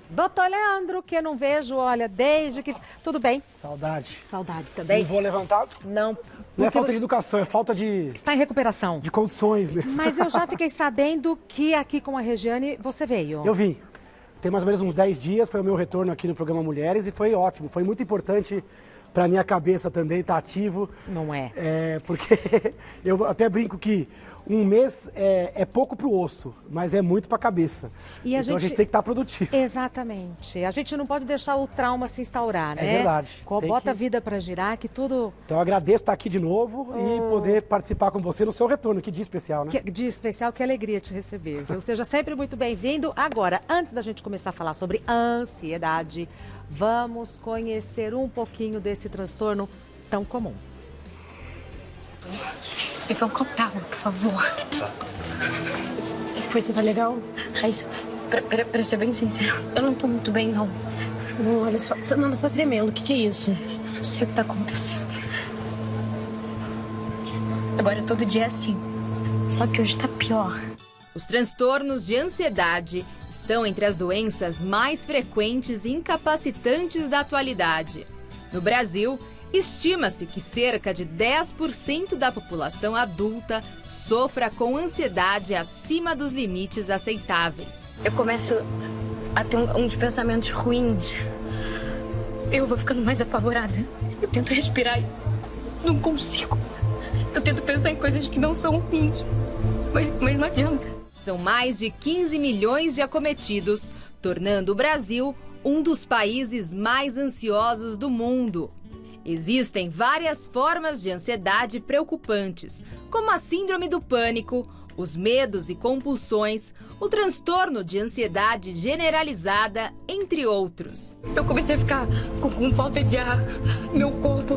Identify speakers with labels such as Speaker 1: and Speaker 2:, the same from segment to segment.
Speaker 1: Doutor Leandro, que eu não vejo, olha, desde que... Tudo bem?
Speaker 2: Saudade.
Speaker 1: Saudades também?
Speaker 2: Não vou levantar.
Speaker 1: Não.
Speaker 2: Não é falta de educação, é falta de...
Speaker 1: Está em recuperação.
Speaker 2: De condições mesmo.
Speaker 1: Mas eu já fiquei sabendo que aqui com a Regiane você veio.
Speaker 2: Eu vim. Tem mais ou menos uns 10 dias, foi o meu retorno aqui no programa Mulheres e foi ótimo. Foi muito importante para minha cabeça também estar ativo.
Speaker 1: Não é?
Speaker 2: É, porque eu até brinco que um mês é pouco para o osso, mas é muito para a cabeça.
Speaker 1: E a
Speaker 2: gente tem que estar produtivo.
Speaker 1: Exatamente. A gente não pode deixar o trauma se instaurar, né?
Speaker 2: É verdade.
Speaker 1: Bota a vida para girar, que tudo...
Speaker 2: Então eu agradeço estar aqui de novo e poder participar com você no seu retorno. Que dia especial, né?
Speaker 1: Que dia especial, que alegria te receber, viu? Seja sempre muito bem-vindo. Agora, antes da gente começar a falar sobre ansiedade, vamos conhecer um pouquinho desse transtorno tão comum.
Speaker 3: Me dá um copo d'água, por favor.
Speaker 4: Tá.
Speaker 3: O que foi? Você tá legal? Raíssa, pra ser bem sincero, eu não tô muito bem, não.
Speaker 5: Não, olha só, você não tá tremendo. O que é isso?
Speaker 3: Não sei o que tá acontecendo. Agora todo dia é assim. Só que hoje tá pior.
Speaker 6: Os transtornos de ansiedade estão entre as doenças mais frequentes e incapacitantes da atualidade. No Brasil, estima-se que cerca de 10% da população adulta sofra com ansiedade acima dos limites aceitáveis.
Speaker 3: Eu começo a ter uns pensamentos ruins. Eu vou ficando mais apavorada. Eu tento respirar e não consigo. Eu tento pensar em coisas que não são ruins, mas não adianta.
Speaker 6: São mais de 15 milhões de acometidos, tornando o Brasil um dos países mais ansiosos do mundo. Existem várias formas de ansiedade preocupantes, como a síndrome do pânico, os medos e compulsões, o transtorno de ansiedade generalizada, entre outros.
Speaker 3: Eu comecei a ficar com falta de ar, meu corpo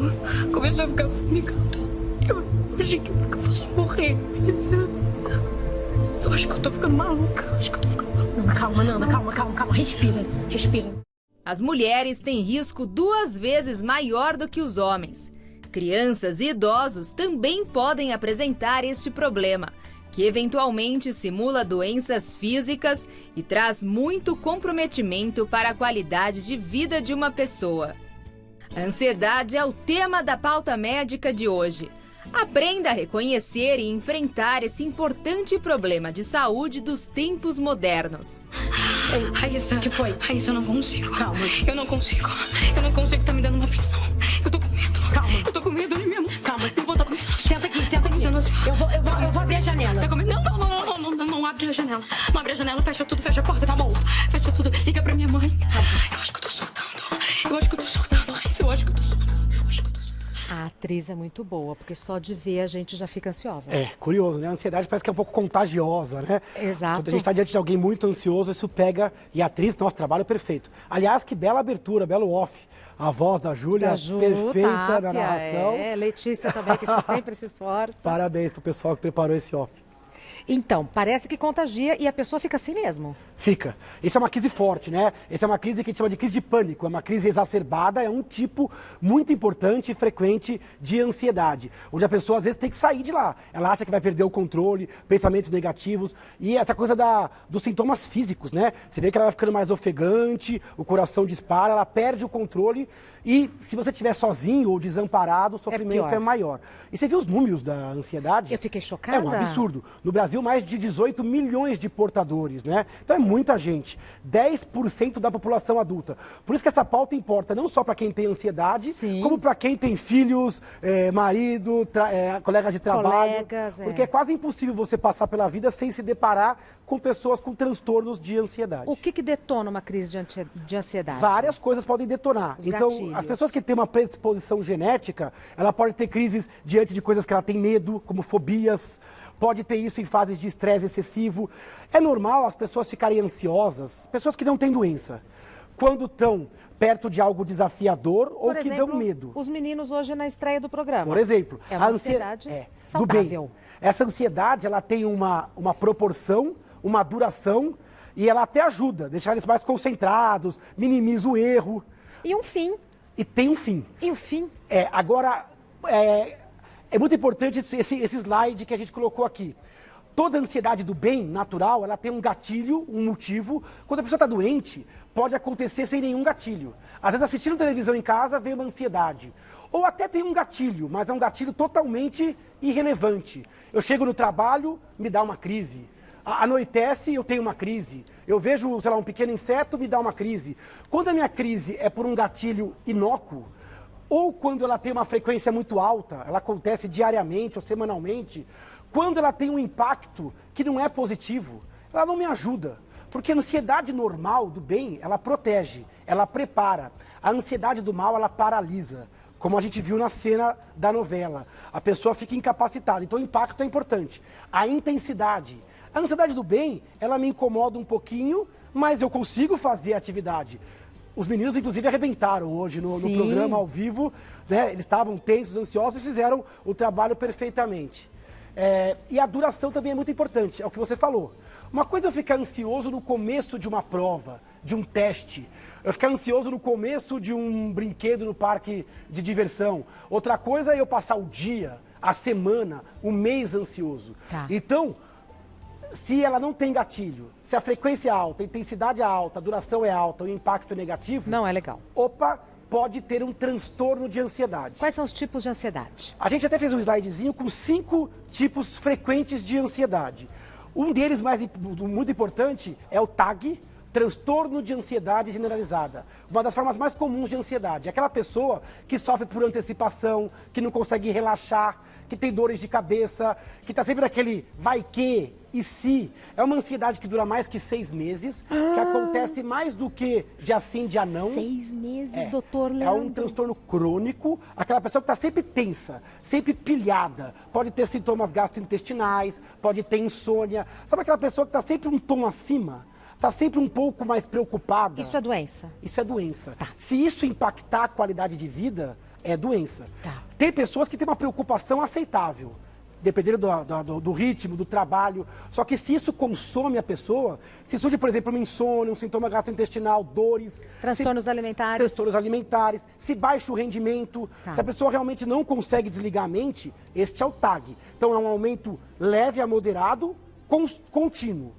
Speaker 3: começou a ficar formigando. Eu achei que eu fosse morrer. Eu acho que eu tô ficando maluca.
Speaker 5: Calma, Nanda, calma. Respira.
Speaker 6: As mulheres têm risco 2 vezes maior do que os homens. Crianças e idosos também podem apresentar este problema, que eventualmente simula doenças físicas e traz muito comprometimento para a qualidade de vida de uma pessoa. A ansiedade é o tema da pauta médica de hoje. Aprenda a reconhecer e enfrentar esse importante problema de saúde dos tempos modernos.
Speaker 3: Raíssa, o que foi? Raíssa, eu não consigo.
Speaker 5: Calma.
Speaker 3: Eu não consigo, tá me dando uma aflição. Eu tô com medo.
Speaker 5: Calma.
Speaker 3: Eu tô com medo, olha mesmo.
Speaker 5: Calma.
Speaker 3: Eu vou estar começando a
Speaker 5: Senta aqui. Eu vou abrir a janela.
Speaker 3: Tá com medo? Não abre a janela. Não abre a janela, fecha tudo, fecha a porta, tá bom? Fecha tudo, liga pra minha mãe. Eu acho que eu tô surtando. Raíssa, eu acho que eu tô surtando.
Speaker 1: A atriz é muito boa, porque só de ver a gente já fica ansiosa.
Speaker 2: É, curioso, né? A ansiedade parece que é um pouco contagiosa, né?
Speaker 1: Exato.
Speaker 2: Quando a gente está diante de alguém muito ansioso, isso pega... E a atriz, nosso trabalho é perfeito. Aliás, que bela abertura, belo off. A voz da Júlia, perfeita
Speaker 1: Tapia,
Speaker 2: na narração.
Speaker 1: Letícia também, que sempre se esforça.
Speaker 2: Parabéns pro pessoal que preparou esse off.
Speaker 1: Então, parece que contagia e a pessoa fica assim mesmo.
Speaker 2: Fica. Isso é uma crise forte, né? Essa é uma crise que a gente chama de crise de pânico. É uma crise exacerbada, é um tipo muito importante e frequente de ansiedade. Onde a pessoa, às vezes, tem que sair de lá. Ela acha que vai perder o controle, pensamentos negativos. E essa coisa dos sintomas físicos, né? Você vê que ela vai ficando mais ofegante, o coração dispara, ela perde o controle. E se você estiver sozinho ou desamparado, o sofrimento é maior. E você viu os números da ansiedade?
Speaker 1: Eu fiquei chocada.
Speaker 2: É um absurdo. No Brasil, mais de 18 milhões de portadores, né? Então é muita gente. 10% da população adulta. Por isso que essa pauta importa não só para quem tem ansiedade, como para quem tem filhos, marido, colegas de trabalho. Porque é quase impossível você passar pela vida sem se deparar com pessoas com transtornos de ansiedade.
Speaker 1: O que detona uma crise de ansiedade?
Speaker 2: Várias coisas podem detonar. Então, as pessoas que têm uma predisposição genética, ela pode ter crises diante de coisas que ela tem medo, como fobias, pode ter isso em fases de estresse excessivo. É normal as pessoas ficarem ansiosas, pessoas que não têm doença, quando estão perto de algo desafiador ou que dão medo.
Speaker 1: Os meninos hoje na estreia do programa.
Speaker 2: Por exemplo,
Speaker 1: é uma ansiedade saudável.
Speaker 2: Do bem. Essa ansiedade, ela tem uma proporção, uma duração e ela até ajuda, deixar eles mais concentrados, minimiza o erro.
Speaker 1: E um fim.
Speaker 2: E tem um fim.
Speaker 1: E o fim?
Speaker 2: Agora, é muito importante esse slide que a gente colocou aqui. toda ansiedade do bem, natural, ela tem um gatilho, um motivo. Quando a pessoa está doente, pode acontecer sem nenhum gatilho. Às vezes, assistindo televisão em casa, vem uma ansiedade. Ou até tem um gatilho, mas é um gatilho totalmente irrelevante. Eu chego no trabalho, me dá uma crise. Anoitece, eu tenho uma crise. Eu vejo, sei lá, um pequeno inseto, me dá uma crise. Quando a minha crise é por um gatilho inócuo, ou quando ela tem uma frequência muito alta, ela acontece diariamente ou semanalmente, quando ela tem um impacto que não é positivo, ela não me ajuda. Porque a ansiedade normal do bem, ela protege, ela prepara. A ansiedade do mal, ela paralisa. Como a gente viu na cena da novela. A pessoa fica incapacitada. Então o impacto é importante. A intensidade. A ansiedade do bem, ela me incomoda um pouquinho, mas eu consigo fazer a atividade. Os meninos, inclusive, arrebentaram hoje no programa ao vivo, né? Eles estavam tensos, ansiosos e fizeram o trabalho perfeitamente. E a duração também é muito importante, é o que você falou. Uma coisa é eu ficar ansioso no começo de uma prova, de um teste. Eu ficar ansioso no começo de um brinquedo no parque de diversão. Outra coisa é eu passar o dia, a semana, o mês ansioso.
Speaker 1: Tá.
Speaker 2: Então, se ela não tem gatilho, se a frequência é alta, a intensidade é alta, a duração é alta, o impacto é negativo...
Speaker 1: Não é legal.
Speaker 2: Opa, pode ter um transtorno de ansiedade.
Speaker 1: Quais são os tipos de ansiedade?
Speaker 2: A gente até fez um slidezinho com 5 tipos frequentes de ansiedade. Um deles, muito importante, é o TAG, transtorno de ansiedade generalizada. Uma das formas mais comuns de ansiedade. É aquela pessoa que sofre por antecipação, que não consegue relaxar, que tem dores de cabeça, que está sempre naquele vai que e se. É uma ansiedade que dura mais que 6 meses, que acontece mais do que dia sim, dia não.
Speaker 1: 6 meses, doutor Leandro.
Speaker 2: É um transtorno crônico, aquela pessoa que está sempre tensa, sempre pilhada. Pode ter sintomas gastrointestinais, pode ter insônia. Sabe aquela pessoa que está sempre um tom acima? Está sempre um pouco mais preocupada.
Speaker 1: Isso é doença?
Speaker 2: Isso é doença.
Speaker 1: Tá.
Speaker 2: Se isso impactar a qualidade de vida, é doença.
Speaker 1: Tá.
Speaker 2: Tem pessoas que têm uma preocupação aceitável, dependendo do ritmo, do trabalho. Só que se isso consome a pessoa, se surge, por exemplo, uma insônia, um sintoma gastrointestinal, dores...
Speaker 1: Transtornos alimentares.
Speaker 2: Transtornos alimentares, se baixa o rendimento,
Speaker 1: Tá.
Speaker 2: se a pessoa realmente não consegue desligar a mente, este é o TAG. Então é um aumento leve a moderado, contínuo.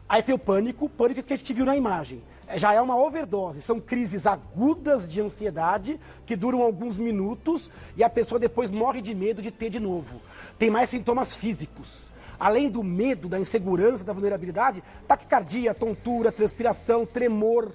Speaker 2: Aí tem o pânico que a gente viu na imagem. Já é uma overdose, são crises agudas de ansiedade que duram alguns minutos e a pessoa depois morre de medo de ter de novo. Tem mais sintomas físicos. Além do medo, da insegurança, da vulnerabilidade, taquicardia, tontura, transpiração, tremor,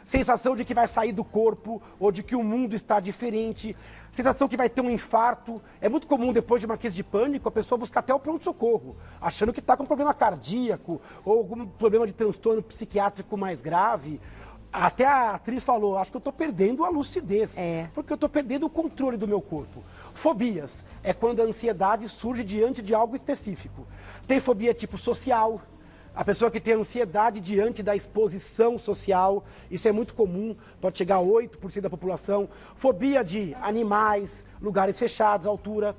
Speaker 2: sensação de que vai sair do corpo ou de que o mundo está diferente, sensação que vai ter um infarto. É muito comum, depois de uma crise de pânico, a pessoa buscar até o pronto-socorro, achando que está com um problema cardíaco ou algum problema de transtorno psiquiátrico mais grave. Até a atriz falou, acho que eu estou perdendo a lucidez, porque eu estou perdendo o controle do meu corpo. Fobias é quando a ansiedade surge diante de algo específico. Tem fobia tipo social, a pessoa que tem ansiedade diante da exposição social, isso é muito comum, pode chegar a 8% da população. Fobia de animais, lugares fechados, altura.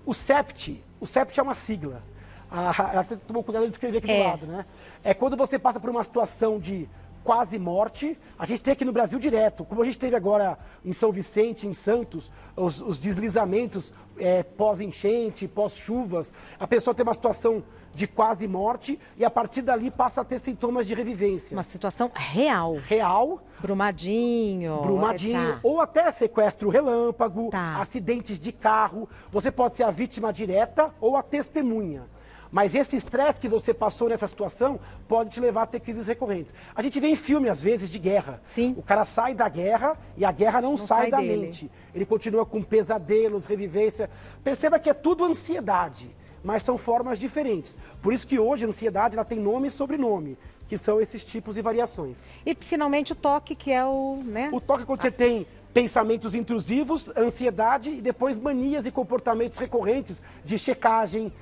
Speaker 2: O SEPT é uma sigla. Ela tomou cuidado de escrever aqui do lado, né? É quando você passa por uma situação de quase morte. A gente tem aqui no Brasil direto, como a gente teve agora em São Vicente, em Santos, os deslizamentos pós-enchente, pós-chuvas. A pessoa tem uma situação de quase morte e a partir dali passa a ter sintomas de revivência.
Speaker 1: Uma situação real.
Speaker 2: Real.
Speaker 1: Brumadinho. Tá.
Speaker 2: Ou até sequestro relâmpago,
Speaker 1: Tá.
Speaker 2: acidentes de carro. Você pode ser a vítima direta ou a testemunha. Mas esse estresse que você passou nessa situação pode te levar a ter crises recorrentes. A gente vê em filme, às vezes, de guerra.
Speaker 1: Sim.
Speaker 2: O cara sai da guerra e a guerra não sai da
Speaker 1: dele.
Speaker 2: mente. Ele continua com pesadelos, revivência. Perceba que é tudo ansiedade, mas são formas diferentes. Por isso que hoje a ansiedade ela tem nome e sobrenome, que são esses tipos e variações.
Speaker 1: E, finalmente, o toque, que é o... né?
Speaker 2: O toque é quando você tem pensamentos intrusivos, ansiedade e depois manias e comportamentos recorrentes de checagem,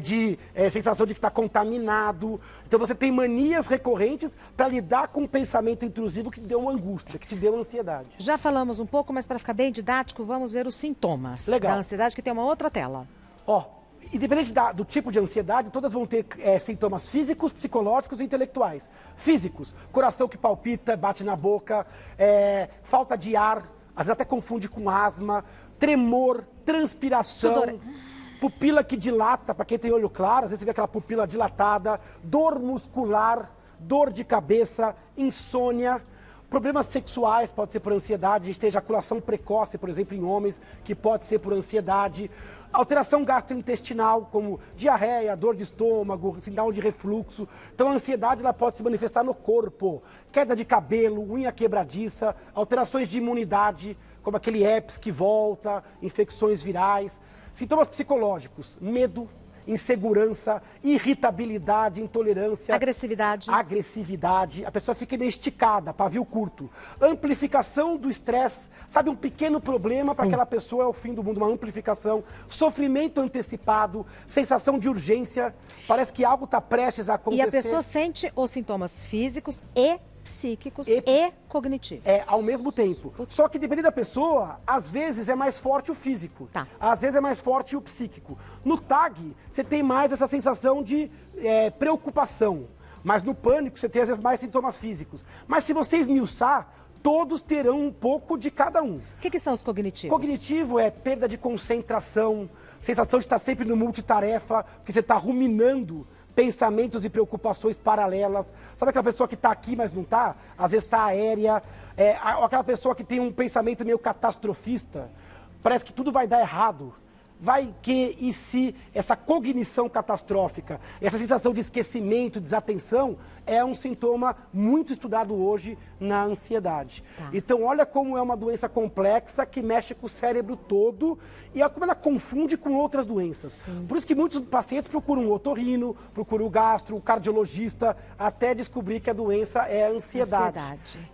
Speaker 2: de sensação de que está contaminado. Então você tem manias recorrentes para lidar com um pensamento intrusivo que te deu uma angústia, que te deu ansiedade.
Speaker 1: Já falamos um pouco, mas para ficar bem didático, vamos ver os sintomas
Speaker 2: Legal.
Speaker 1: da ansiedade, que tem uma outra tela.
Speaker 2: Independente do tipo de ansiedade, todas vão ter sintomas físicos, psicológicos e intelectuais. Físicos, coração que palpita, bate na boca, falta de ar, às vezes até confunde com asma, tremor, transpiração. pupila que dilata, para quem tem olho claro, às vezes você vê aquela pupila dilatada, dor muscular, dor de cabeça, insônia, problemas sexuais, pode ser por ansiedade, a gente tem ejaculação precoce, por exemplo, em homens, que pode ser por ansiedade, alteração gastrointestinal, como diarreia, dor de estômago, sinal de refluxo. Então a ansiedade ela pode se manifestar no corpo, queda de cabelo, unha quebradiça, alterações de imunidade, como aquele herpes que volta, infecções virais, sintomas psicológicos, medo, insegurança, irritabilidade, intolerância. Agressividade. A pessoa fica meio esticada, pavio curto. Amplificação do estresse. Sabe, um pequeno problema para aquela pessoa é o fim do mundo, uma amplificação. Sofrimento antecipado, sensação de urgência. Parece que algo está prestes a acontecer.
Speaker 1: E a pessoa sente os sintomas físicos e psíquicos e cognitivos.
Speaker 2: Ao mesmo tempo. Só que dependendo da pessoa, às vezes é mais forte o físico.
Speaker 1: Tá.
Speaker 2: Às vezes é mais forte o psíquico. No TAG, você tem mais essa sensação de preocupação. Mas no pânico, você tem às vezes mais sintomas físicos. Mas se você esmiuçar, todos terão um pouco de cada um.
Speaker 1: O que são os cognitivos?
Speaker 2: Cognitivo é perda de concentração, sensação de estar sempre no multitarefa, porque você está ruminando pensamentos e preocupações paralelas. Sabe aquela pessoa que está aqui, mas não está? Às vezes está aérea. Aquela pessoa que tem um pensamento meio catastrofista. Parece que tudo vai dar errado. Vai que e se essa cognição catastrófica, essa sensação de esquecimento, desatenção, é um sintoma muito estudado hoje na ansiedade. Tá. Então, olha como é uma doença complexa que mexe com o cérebro todo e olha como ela confunde com outras doenças. Sim. Por isso que muitos pacientes procuram um otorrino, procuram o gastro, o cardiologista, até descobrir que a doença é a ansiedade.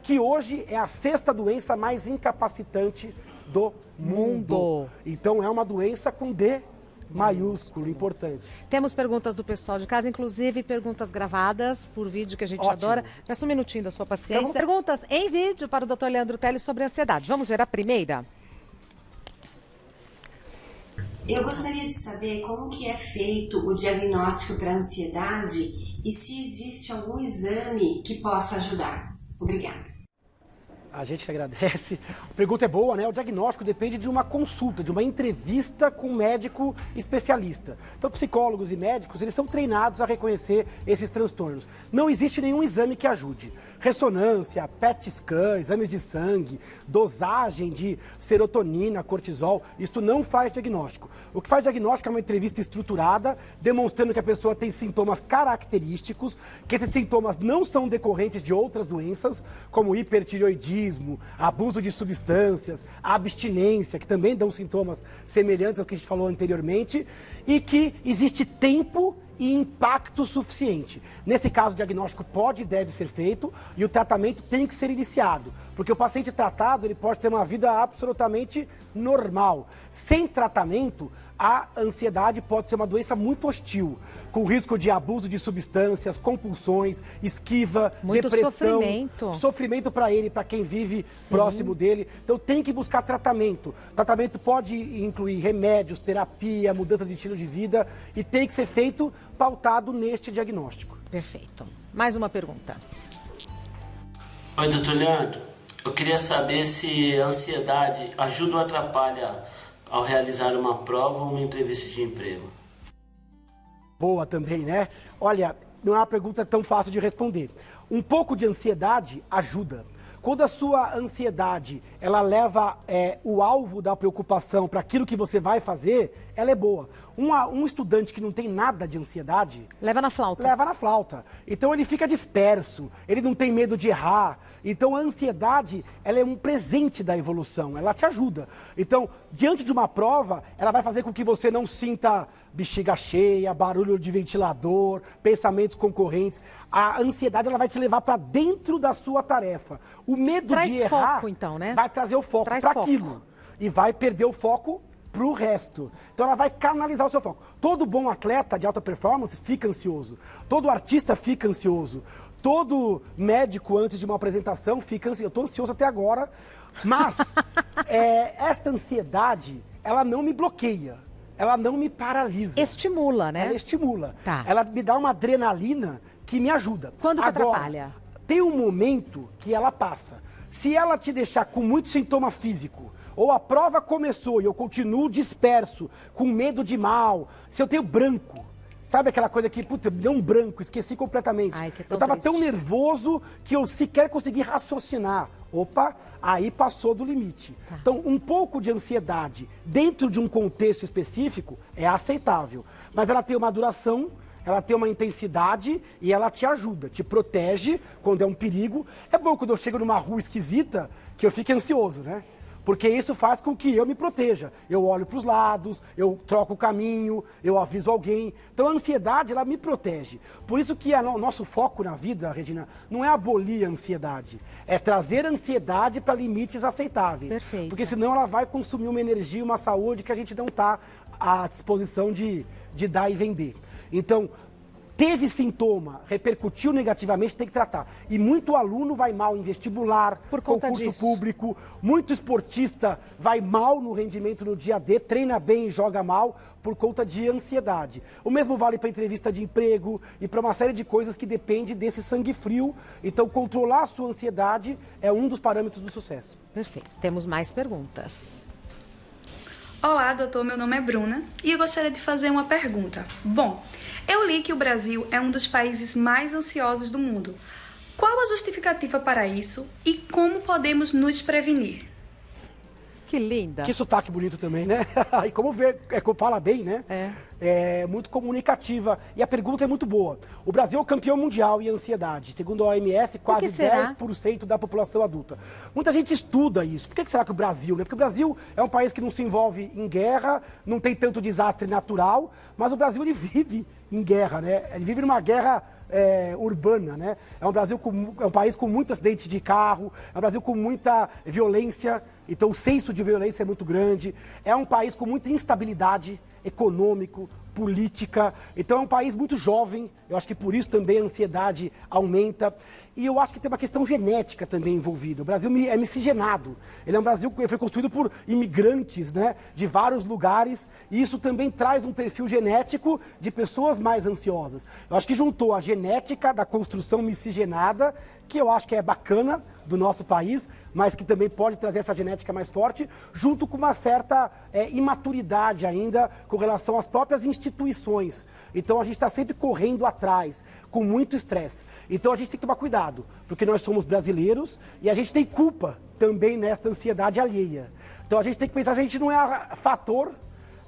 Speaker 2: Que hoje é a 6ª doença mais incapacitante do mundo. Então é uma doença com D maiúsculo, importante.
Speaker 1: Temos perguntas do pessoal de casa, inclusive perguntas gravadas por vídeo que a gente adora. Peço um minutinho da sua paciência. Então, perguntas em vídeo para o Dr. Leandro Teles sobre ansiedade. Vamos ver a primeira?
Speaker 4: Eu gostaria de saber como que é feito o diagnóstico para ansiedade e se existe algum exame que possa ajudar. Obrigada.
Speaker 2: A gente que agradece. A pergunta é boa, né? O diagnóstico depende de uma consulta, de uma entrevista com um médico especialista. Então, psicólogos e médicos, eles são treinados a reconhecer esses transtornos. Não existe nenhum exame que ajude. Ressonância, PET scan, exames de sangue, dosagem de serotonina, cortisol, isto não faz diagnóstico. O que faz diagnóstico é uma entrevista estruturada, demonstrando que a pessoa tem sintomas característicos, que esses sintomas não são decorrentes de outras doenças, como hipertireoidismo, abuso de substâncias, abstinência, que também dão sintomas semelhantes ao que a gente falou anteriormente, e que existe tempo e impacto suficiente. Nesse caso, o diagnóstico pode e deve ser feito e o tratamento tem que ser iniciado, porque o paciente tratado ele pode ter uma vida absolutamente normal. Sem tratamento, a ansiedade pode ser uma doença muito hostil, com risco de abuso de substâncias, compulsões, esquiva,
Speaker 1: muito
Speaker 2: depressão,
Speaker 1: sofrimento
Speaker 2: para ele, para quem vive próximo dele. Então tem que buscar tratamento. Tratamento pode incluir remédios, terapia, mudança de estilo de vida e tem que ser feito pautado neste diagnóstico.
Speaker 1: Perfeito. Mais uma pergunta.
Speaker 7: Oi, doutor Leandro. Eu queria saber se a ansiedade ajuda ou atrapalha ao realizar uma prova ou uma entrevista de emprego.
Speaker 2: Boa também, né? Olha, não é uma pergunta tão fácil de responder. Um pouco de ansiedade ajuda. Quando a sua ansiedade, ela leva o alvo da preocupação para aquilo que você vai fazer, ela é boa. Um estudante que não tem nada de ansiedade...
Speaker 1: Leva na flauta.
Speaker 2: Leva na flauta. Então ele fica disperso, ele não tem medo de errar. Então a ansiedade, ela é um presente da evolução, ela te ajuda. Então, diante de uma prova, ela vai fazer com que você não sinta bexiga cheia, barulho de ventilador, pensamentos concorrentes. A ansiedade, ela vai te levar para dentro da sua tarefa. O medo de errar
Speaker 1: foco, então, né?
Speaker 2: Vai trazer o foco para aquilo. E vai perder o foco para o resto. Então ela vai canalizar o seu foco. Todo bom atleta de alta performance fica ansioso. Todo artista fica ansioso. Todo médico antes de uma apresentação fica ansioso. Eu estou ansioso até agora, mas esta ansiedade, ela não me bloqueia. Ela não me paralisa.
Speaker 1: Estimula, né?
Speaker 2: Ela estimula.
Speaker 1: Tá.
Speaker 2: Ela me dá uma adrenalina que me ajuda.
Speaker 1: Quando que
Speaker 2: agora,
Speaker 1: atrapalha?
Speaker 2: Tem um momento que ela passa. Se ela te deixar com muito sintoma físico, ou a prova começou e eu continuo disperso, com medo de mal, se eu tenho branco, sabe aquela coisa que, puta, me deu um branco, esqueci completamente.
Speaker 1: Ai, que
Speaker 2: eu tava tão nervoso que eu sequer consegui raciocinar. Opa, aí passou do limite.
Speaker 1: Tá.
Speaker 2: Então, um pouco de ansiedade dentro de um contexto específico é aceitável, mas ela tem uma duração, ela tem uma intensidade e ela te ajuda, te protege quando é um perigo. É bom quando eu chego numa rua esquisita que eu fique ansioso, né? Porque isso faz com que eu me proteja. Eu olho para os lados, eu troco o caminho, eu aviso alguém. Então a ansiedade, ela me protege. Por isso que o nosso foco na vida, Regina, não é abolir a ansiedade. É trazer a ansiedade para limites aceitáveis.
Speaker 1: Perfeito.
Speaker 2: Porque senão ela vai consumir uma energia, uma saúde que a gente não está à disposição de dar e vender. Então, teve sintoma, repercutiu negativamente, tem que tratar. E muito aluno vai mal em vestibular,
Speaker 1: por conta
Speaker 2: concurso
Speaker 1: disso.
Speaker 2: público, muito esportista vai mal no rendimento no dia D, treina bem e joga mal por conta de ansiedade. O mesmo vale para entrevista de emprego e para uma série de coisas que depende desse sangue frio. Então, controlar a sua ansiedade é um dos parâmetros do sucesso.
Speaker 1: Perfeito. Temos mais perguntas.
Speaker 8: Olá, doutor. Meu nome é Bruna e eu gostaria de fazer uma pergunta. Bom, eu li que o Brasil é um dos países mais ansiosos do mundo. Qual a justificativa para isso e como podemos nos prevenir?
Speaker 1: Que linda.
Speaker 2: Que sotaque bonito também, né? E como fala bem, né? É muito comunicativa. E a pergunta é muito boa. O Brasil é o campeão mundial em ansiedade. Segundo a OMS, quase 10% da população adulta. Muita gente estuda isso. Por que será que o Brasil, né? Porque o Brasil é um país que não se envolve em guerra, não tem tanto desastre natural, mas o Brasil, ele vive em guerra, né? Ele vive numa guerra urbana, né? É um país com muitos acidentes de carro, é um Brasil com muita violência, então o senso de violência é muito grande, é um país com muita instabilidade econômico, política, então é um país muito jovem, eu acho que por isso também a ansiedade aumenta, e eu acho que tem uma questão genética também envolvida. O Brasil é miscigenado, ele é um Brasil que foi construído por imigrantes, né, de vários lugares, e isso também traz um perfil genético de pessoas mais ansiosas. Eu acho que juntou a genética da construção miscigenada, que eu acho que é bacana do nosso país, mas que também pode trazer essa genética mais forte, junto com uma certa imaturidade ainda com relação às próprias instituições. Então a gente está sempre correndo atrás, com muito estresse. Então a gente tem que tomar cuidado, porque nós somos brasileiros e a gente tem culpa também nesta ansiedade alheia. Então a gente tem que pensar se a gente não é fator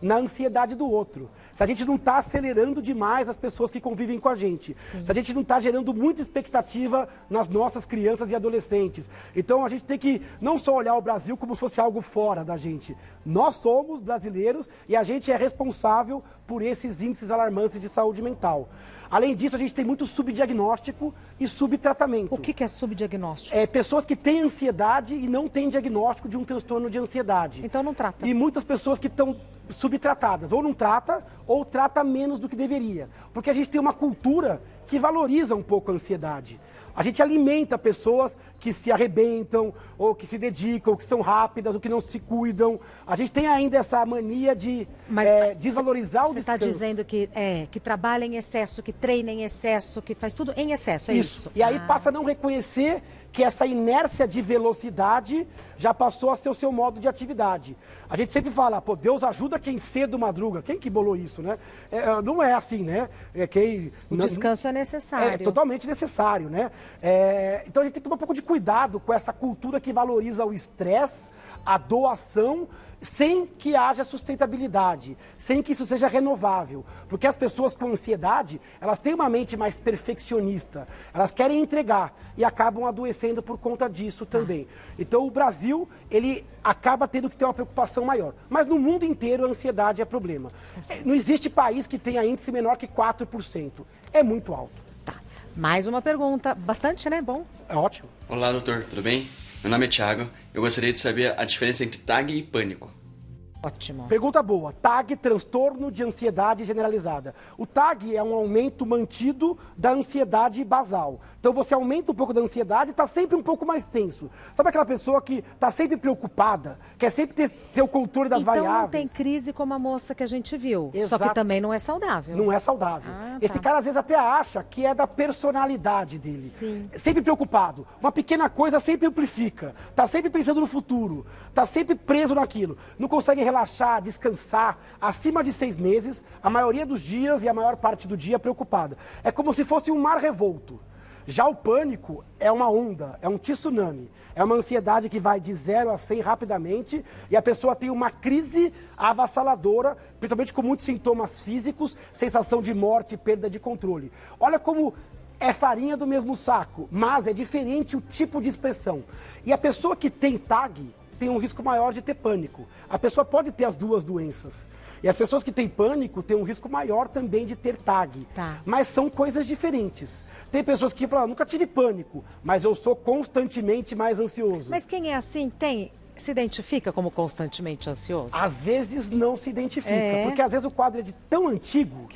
Speaker 2: na ansiedade do outro. Se a gente não está acelerando demais as pessoas que convivem com a gente. Sim. Se a gente não está gerando muita expectativa nas nossas crianças e adolescentes. Então a gente tem que não só olhar o Brasil como se fosse algo fora da gente. Nós somos brasileiros e a gente é responsável por esses índices alarmantes de saúde mental. Além disso, a gente tem muito subdiagnóstico e subtratamento.
Speaker 1: O que é subdiagnóstico?
Speaker 2: Pessoas que têm ansiedade e não têm diagnóstico de um transtorno de ansiedade.
Speaker 1: Então não trata.
Speaker 2: E muitas pessoas que estão subtratadas, ou não trata, ou trata menos do que deveria. Porque a gente tem uma cultura que valoriza um pouco a ansiedade. A gente alimenta pessoas que se arrebentam, ou que se dedicam, ou que são rápidas, ou que não se cuidam. A gente tem ainda essa mania de desvalorizar o descanso.
Speaker 1: Você está dizendo que trabalha em excesso, que treina em excesso, que faz tudo em excesso, é isso?
Speaker 2: E aí passa a não reconhecer que essa inércia de velocidade já passou a ser o seu modo de atividade. A gente sempre fala, pô, Deus ajuda quem cedo madruga. Quem que bolou isso, né? Não é assim, né?
Speaker 1: O descanso é necessário.
Speaker 2: É totalmente necessário, né? Então a gente tem que tomar um pouco de cuidado com essa cultura que valoriza o estresse, a doação, sem que haja sustentabilidade, sem que isso seja renovável. Porque as pessoas com ansiedade, elas têm uma mente mais perfeccionista, elas querem entregar e acabam adoecendo por conta disso também. Então o Brasil, ele acaba tendo que ter uma preocupação maior. Mas no mundo inteiro a ansiedade é problema. Não existe país que tenha índice menor que 4%. É muito alto.
Speaker 1: Tá. Mais uma pergunta. Bastante, né? Bom.
Speaker 2: É ótimo.
Speaker 9: Olá, doutor. Tudo bem? Meu nome é Thiago. Eu gostaria de saber a diferença entre TAG e pânico.
Speaker 1: Ótimo.
Speaker 2: Pergunta boa. TAG, transtorno de ansiedade generalizada. O TAG é um aumento mantido da ansiedade basal. Então você aumenta um pouco da ansiedade e está sempre um pouco mais tenso. Sabe aquela pessoa que está sempre preocupada, quer sempre ter o controle das variáveis?
Speaker 1: Então não tem crise como a moça que a gente viu.
Speaker 2: Exato.
Speaker 1: Só que também não é saudável.
Speaker 2: Não é saudável. Esse cara às vezes até acha que é da personalidade dele.
Speaker 1: Sim.
Speaker 2: Sempre preocupado. Uma pequena coisa sempre amplifica. Tá sempre pensando no futuro. Tá sempre preso naquilo. Não consegue relaxar, descansar. Acima de 6 meses, a maioria dos dias e a maior parte do dia preocupada. É como se fosse um mar revolto. Já o pânico é uma onda, é um tsunami. É uma ansiedade que vai de 0 a 100 rapidamente e a pessoa tem uma crise avassaladora, principalmente com muitos sintomas físicos, sensação de morte, perda de controle. Olha como é farinha do mesmo saco, mas é diferente o tipo de expressão. E a pessoa que tem TAG tem um risco maior de ter pânico. A pessoa pode ter as duas doenças. E as pessoas que têm pânico têm um risco maior também de ter TAG.
Speaker 1: Tá.
Speaker 2: Mas são coisas diferentes. Tem pessoas que falam, nunca tive pânico, mas eu sou constantemente mais ansioso.
Speaker 1: Mas quem é assim se identifica como constantemente ansioso?
Speaker 2: Às vezes não se identifica,
Speaker 1: É.
Speaker 2: porque às vezes o quadro é de tão antigo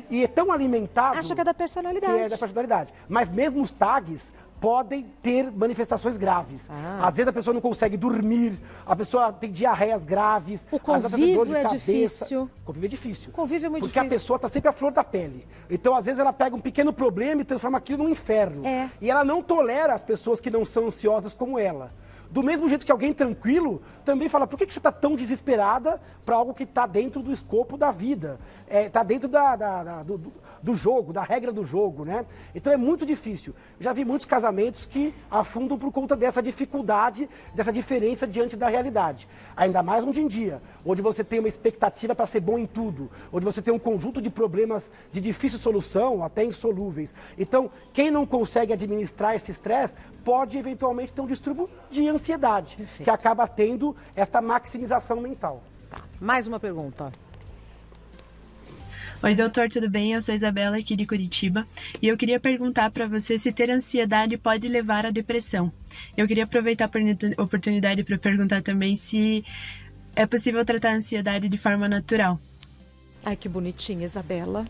Speaker 2: e é tão alimentado...
Speaker 1: Acha que é da personalidade.
Speaker 2: Que é da personalidade. Mas mesmo os TAGs podem ter manifestações graves. Às vezes a pessoa não consegue dormir, a pessoa tem diarreias graves,
Speaker 1: O
Speaker 2: às vezes ela tem dor de
Speaker 1: convívio é
Speaker 2: cabeça.
Speaker 1: difícil.
Speaker 2: O convívio é difícil.
Speaker 1: O convívio é muito
Speaker 2: porque
Speaker 1: difícil.
Speaker 2: a pessoa está sempre à flor da pele. Então, às vezes, ela pega um pequeno problema e transforma aquilo num inferno.
Speaker 1: É.
Speaker 2: E ela não tolera as pessoas que não são ansiosas como ela. Do mesmo jeito que alguém tranquilo também fala, por que você está tão desesperada para algo que está dentro do escopo da vida? Está dentro do jogo, da regra do jogo, né? Então é muito difícil. Eu já vi muitos casamentos que afundam por conta dessa dificuldade, dessa diferença diante da realidade. Ainda mais hoje em dia, onde você tem uma expectativa para ser bom em tudo, onde você tem um conjunto de problemas de difícil solução, até insolúveis. Então, quem não consegue administrar esse estresse pode eventualmente ter um distúrbio de ansiedade,
Speaker 1: Perfeito.
Speaker 2: que acaba tendo esta maximização mental.
Speaker 1: Tá. Mais uma pergunta.
Speaker 9: Oi, doutor, tudo bem? Eu sou Isabela, aqui de Curitiba, e eu queria perguntar para você se ter ansiedade pode levar à depressão. Eu queria aproveitar a oportunidade para perguntar também se é possível tratar a ansiedade de forma natural.
Speaker 1: Ai, que bonitinha, Isabela.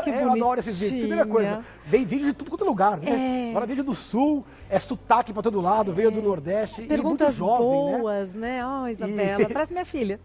Speaker 1: Que
Speaker 2: Eu adoro esses vídeos. Primeira coisa, vem vídeo de tudo quanto é lugar, né? Agora vídeo do Sul, é sotaque pra todo lado, veio do Nordeste.
Speaker 1: Perguntas
Speaker 2: e muito jovem,
Speaker 1: boas, né? Ó, Isabela, parece minha filha.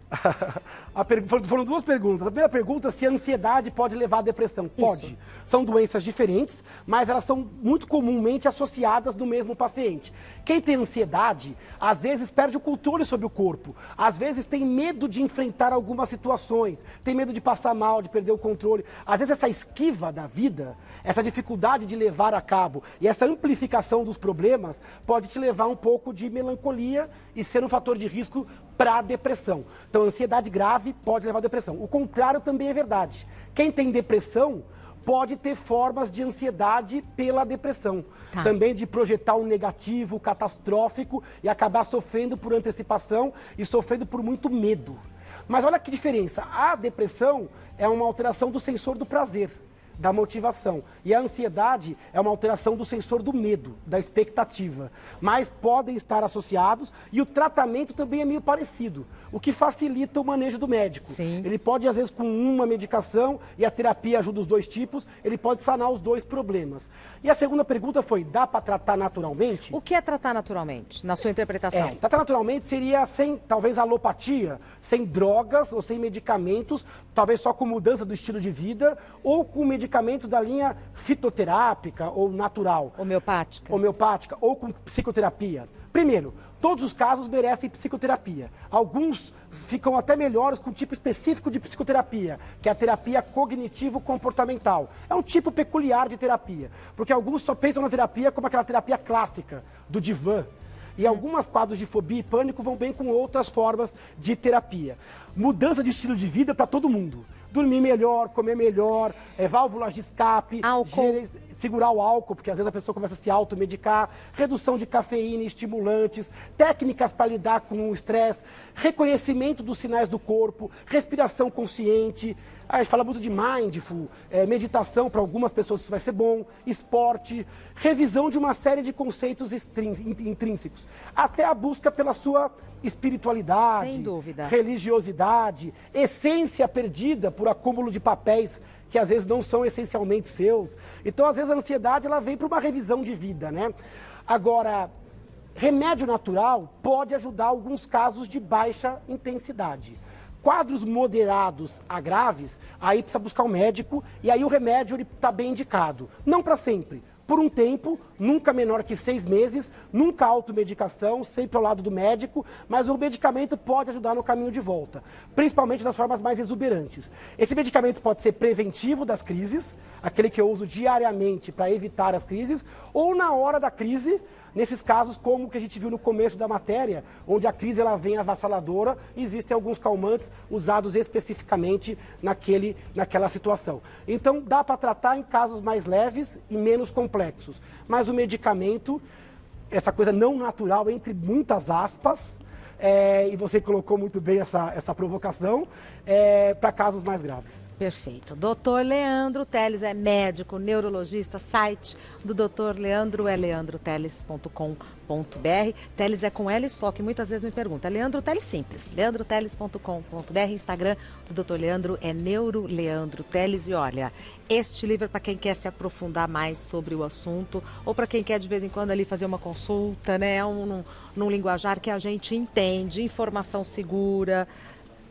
Speaker 2: Foram duas perguntas. A primeira pergunta, se a ansiedade pode levar à depressão. Pode. São doenças diferentes, mas elas são muito comumente associadas no mesmo paciente. Quem tem ansiedade, às vezes perde o controle sobre o corpo. Às vezes tem medo de enfrentar algumas situações. Tem medo de passar mal, de perder o controle. Às vezes essa esquiva da vida, essa dificuldade de levar a cabo e essa amplificação dos problemas pode te levar um pouco de melancolia e ser um fator de risco para a depressão. Então, ansiedade grave pode levar à depressão. O contrário também é verdade. Quem tem depressão pode ter formas de ansiedade pela depressão.
Speaker 1: Tá.
Speaker 2: Também de projetar um negativo, catastrófico e acabar sofrendo por antecipação e sofrendo por muito medo. Mas olha que diferença. A depressão é uma alteração do sensor do prazer, da motivação. E a ansiedade é uma alteração do sensor do medo, da expectativa. Mas podem estar associados e o tratamento também é meio parecido, o que facilita o manejo do médico.
Speaker 1: Sim.
Speaker 2: Ele pode, às vezes, com uma medicação, e a terapia ajuda os dois tipos, ele pode sanar os dois problemas. E a segunda pergunta foi, dá para tratar naturalmente?
Speaker 1: O que é tratar naturalmente, na sua interpretação?
Speaker 2: Tratar naturalmente seria sem, talvez, alopatia, sem drogas ou sem medicamentos, talvez só com mudança do estilo de vida, ou com medicamentos da linha fitoterápica ou natural.
Speaker 1: Homeopática,
Speaker 2: ou com psicoterapia. Primeiro, todos os casos merecem psicoterapia. Alguns ficam até melhores com um tipo específico de psicoterapia, que é a terapia cognitivo-comportamental. É um tipo peculiar de terapia, porque alguns só pensam na terapia como aquela terapia clássica, do divã. E algumas quadros de fobia e pânico vão bem com outras formas de terapia. Mudança de estilo de vida para todo mundo. dormir melhor, comer melhor, válvulas de escape, segurar o álcool, porque às vezes a pessoa começa a se automedicar, redução de cafeína, estimulantes, técnicas para lidar com o estresse, reconhecimento dos sinais do corpo, respiração consciente. A gente fala muito de mindful, meditação, para algumas pessoas isso vai ser bom, esporte, revisão de uma série de conceitos intrínsecos, até a busca pela sua espiritualidade,
Speaker 1: sem dúvida,
Speaker 2: religiosidade, essência perdida por acúmulo de papéis que às vezes não são essencialmente seus. Então, às vezes, a ansiedade ela vem para uma revisão de vida, né? Agora, remédio natural pode ajudar alguns casos de baixa intensidade. Quadros moderados a graves, aí precisa buscar um médico e aí o remédio está bem indicado. Não para sempre, por um tempo, nunca menor que 6 meses, nunca automedicação, sempre ao lado do médico, mas o medicamento pode ajudar no caminho de volta, principalmente das formas mais exuberantes. Esse medicamento pode ser preventivo das crises, aquele que eu uso diariamente para evitar as crises, ou na hora da crise, nesses casos como o que a gente viu no começo da matéria, onde a crise ela vem avassaladora, existem alguns calmantes usados especificamente naquela situação. Então dá para tratar em casos mais leves e menos complexos, mas o medicamento, essa coisa não natural entre muitas aspas, e você colocou muito bem essa provocação, para casos mais graves.
Speaker 1: Perfeito. Dr. Leandro Teles é médico, neurologista, site do Dr. Leandro é leandroteles.com.br. Teles é com L só, que muitas vezes me pergunta. Leandro Teles simples, leandroteles.com.br. Instagram do Dr. Leandro é Neuroleandro Teles. E olha, este livro é para quem quer se aprofundar mais sobre o assunto ou para quem quer de vez em quando ali fazer uma consulta, né? Num linguajar que a gente entende, informação segura.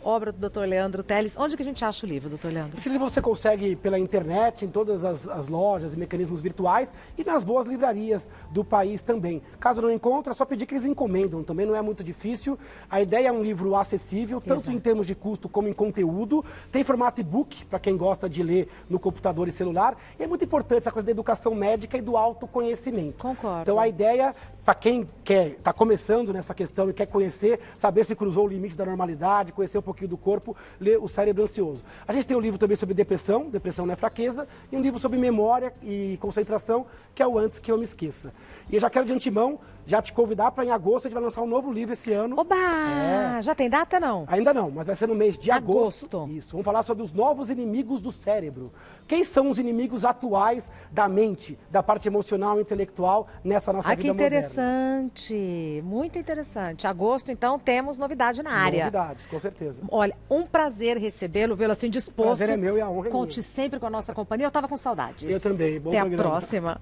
Speaker 1: Obra do Dr. Leandro Teles. Onde que a gente acha o livro, Dr. Leandro?
Speaker 2: Esse livro você consegue pela internet, em todas as lojas e mecanismos virtuais e nas boas livrarias do país também. Caso não encontre, é só pedir que eles encomendam. Também não é muito difícil. A ideia é um livro acessível, tanto em termos de custo como em conteúdo. Tem formato e-book, para quem gosta de ler no computador e celular. E é muito importante essa coisa da educação médica e do autoconhecimento.
Speaker 1: Concordo.
Speaker 2: Então a ideia, para quem está começando nessa questão e quer conhecer, saber se cruzou o limite da normalidade, conhecer um pouquinho do corpo, ler O Cérebro Ansioso. A gente tem um livro também sobre depressão não é fraqueza, e um livro sobre memória e concentração, que é o Antes que Eu Me Esqueça. E eu já quero de antemão já te convidar para em agosto a gente vai lançar um novo livro esse ano.
Speaker 1: Oba! Já tem data, não?
Speaker 2: Ainda não, mas vai ser no mês de agosto. Isso, vamos falar sobre os novos inimigos do cérebro. Quem são os inimigos atuais da mente, da parte emocional e intelectual nessa nossa vida moderna?
Speaker 1: Que interessante, muito interessante. Agosto, então, temos novidade na área.
Speaker 2: Novidades, com certeza.
Speaker 1: Olha, um prazer recebê-lo, vê-lo assim disposto.
Speaker 2: O prazer é meu e a honra é minha.
Speaker 1: Conte sempre com a nossa companhia. Eu estava com saudades.
Speaker 2: Eu também. Bom
Speaker 1: Até
Speaker 2: programa.
Speaker 1: a próxima.